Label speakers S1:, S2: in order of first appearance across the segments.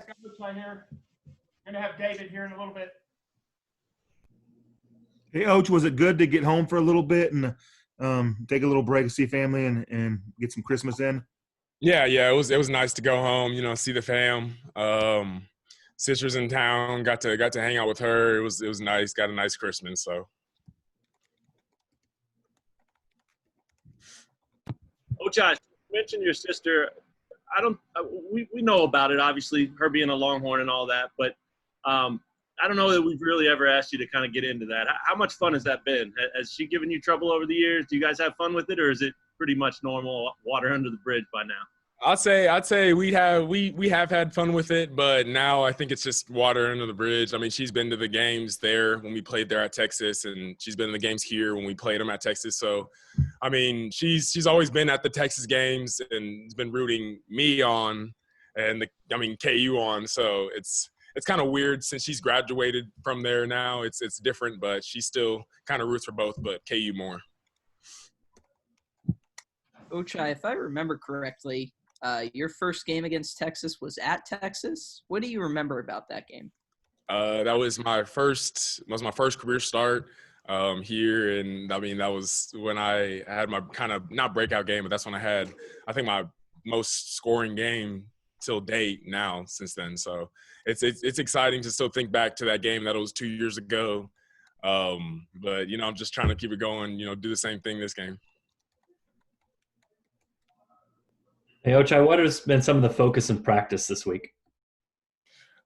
S1: Ochai here. Going to have David here in a little bit.
S2: Hey, Och, was it good to get home for a little bit and take a little break, see family, and get some Christmas in?
S3: Yeah, it was nice to go home, see the fam. Sister's in town, got to hang out with her. It was nice, got a nice Christmas, so.
S4: Ochai, you mentioned your sister. We know about it, obviously, her being a Longhorn and all that, but I don't know that we've really ever asked you to kind of get into that. How much fun has that been? Has she given you trouble over the years? Do you guys have fun with it, or is it pretty much normal, water under the bridge by now?
S3: I'd say we have had fun with it, but now I think it's just water under the bridge. I mean, she's been to the games there when we played there at Texas, and she's been in the games here when we played them at Texas. So, I mean, she's always been at the Texas games and has been rooting me on, and KU on. So it's kind of weird since she's graduated from there now. It's different, but she still kind of roots for both, but KU more.
S5: Ochai, if I remember correctly, your first game against Texas was at Texas. What do you remember about that game?
S3: That was my first career start here, and I mean that was when I had my kind of not breakout game, but that's when I had my most scoring game till date now since then. So it's exciting to still think back to that game that was 2 years ago. But I'm just trying to keep it going. Do the same thing this game.
S6: Hey, Ochai, what has been some of the focus in practice this week?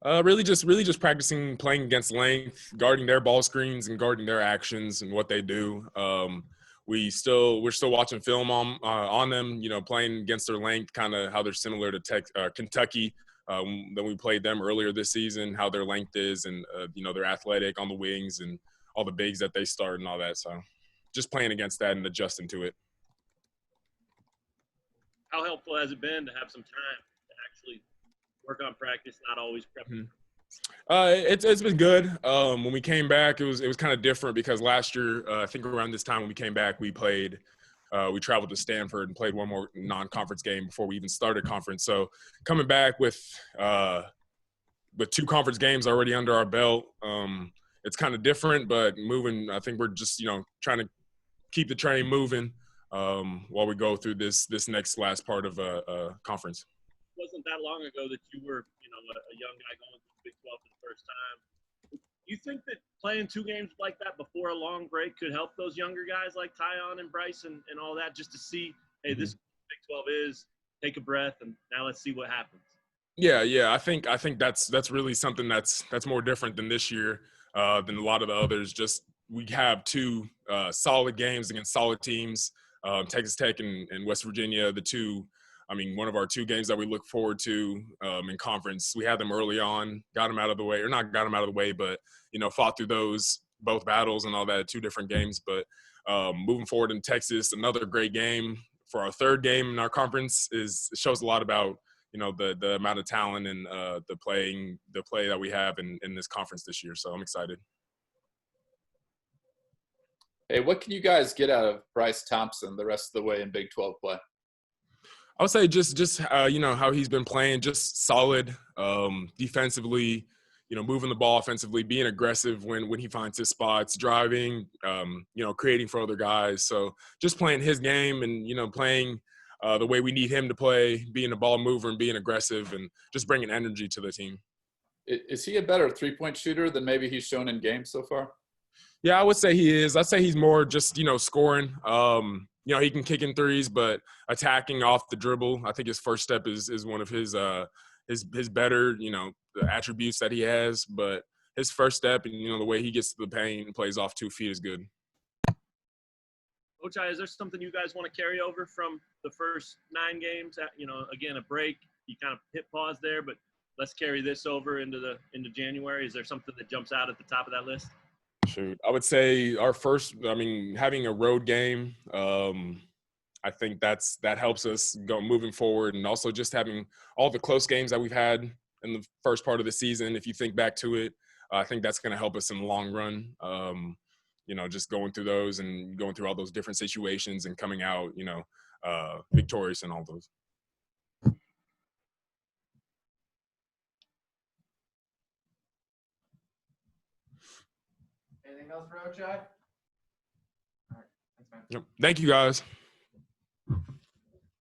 S3: Really just practicing playing against length, guarding their ball screens and guarding their actions and what they do. We're still watching film on them, playing against their length, kind of how they're similar to Kentucky. Then we played them earlier this season, how their length is and, they're athletic on the wings and all the bigs that they start and all that. So just playing against that and adjusting to it.
S4: How helpful has it been to have some time to actually work on practice, not always prepping?
S3: It's been good. When we came back, it was kind of different because last year, I think around this time when we came back, we traveled to Stanford and played one more non-conference game before we even started conference. So coming back with 2 conference games already under our belt, it's kind of different, but moving. I think we're just trying to keep the train moving while we go through this last part of a conference.
S4: It wasn't that long ago that you were a young guy going through the Big 12 for the first time. You think that playing 2 games like that before a long break could help those younger guys like Tyon and Bryce and all that, just to see, hey, this Big 12 is, take a breath, and now let's see what happens?
S3: Yeah. I think that's really something that's more different than this year than a lot of the others. Just we have 2 solid games against solid teams, Texas Tech and West Virginia, one of our 2 games that we look forward to in conference. We had them early on, got them out of the way, or not got them out of the way, but, fought through both battles and all that, 2 different games. But moving forward in Texas, another great game for our 3rd game in our conference shows a lot about, the amount of talent and the play that we have in this conference this year. So I'm excited.
S7: Hey, what can you guys get out of Bryce Thompson the rest of the way in Big 12 play?
S3: I would say just how he's been playing, just solid defensively, moving the ball offensively, being aggressive when he finds his spots, driving, creating for other guys. So just playing his game and, playing the way we need him to play, being a ball mover and being aggressive and just bringing energy to the team.
S7: Is he a better three-point shooter than maybe he's shown in games so far?
S3: Yeah, I would say he is. I'd say he's more just, scoring. He can kick in threes, but attacking off the dribble, I think his first step is one of his better, the attributes that he has. But his first step and, the way he gets to the paint and plays off 2 feet is good.
S4: Ochai, is there something you guys want to carry over from the first 9 games? Again, a break, you kind of hit pause there, but let's carry this over into January. Is there something that jumps out at the top of that list?
S3: Shoot, I would say having a road game, I think that helps us go moving forward, and also just having all the close games that we've had in the first part of the season. If you think back to it, I think that's going to help us in the long run. Just going through those and going through all those different situations and coming out, victorious in all those.
S1: Anything else for Ochai? All right. Thanks, man.
S3: Yep. Thank you, guys.